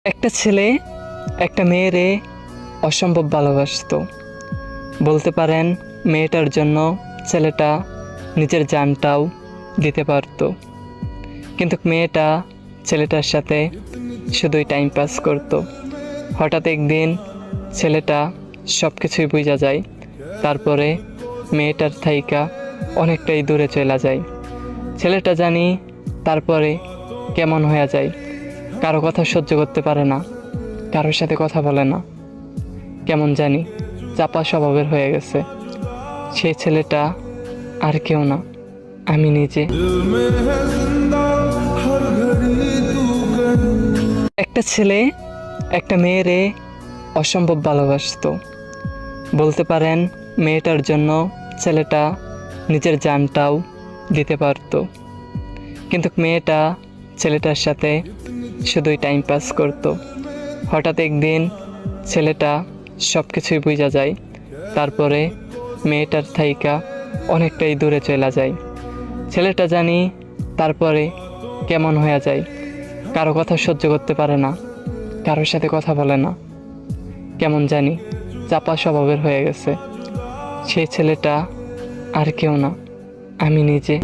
একটা ছেলে একটা মেয়েরে অসম্ভব ভালোবাসতো। বলতে পারেন মেয়েটার জন্য ছেলেটা নিজের জানটাও দিতে পারতো, কিন্তু মেয়েটা ছেলেটার সাথে শুধুই টাইম পাস করতো। হঠাৎ একদিন ছেলেটা সব কিছুই বুঝা যায়, তারপরে মেয়েটার থাইকা অনেকটাই দূরে চলে যায়। ছেলেটা জানি তারপরে কেমন হয়ে যায়, কারো কথা সহ্য করতে পারে না, কারোর সাথে কথা বলে না, কেমন জানি চাপা স্বভাবের হয়ে গেছে। সেই ছেলেটা আর কেউ না, আমি নিজে। একটা ছেলে একটা মেয়েরে অসম্ভব ভালোবাসতো। বলতে পারেন মেয়েটার জন্য ছেলেটা নিজের জানটাও দিতে পারতো, কিন্তু মেয়েটা ছেলেটার সাথে শুধুই টাইম পাস করতো। হঠাৎ একদিন ছেলেটা সব কিছুই বুঝা যায়, তারপরে মেয়েটার থাইকা অনেকটাই দূরে চলে যায়। ছেলেটা জানি তারপরে কেমন হয়ে যায়, কারো কথা সহ্য করতে পারে না, কারোর সাথে কথা বলে না, কেমন জানি চাপা স্বভাবের হয়ে গেছে। সেই ছেলেটা আর কেউ না, আমি নিজে।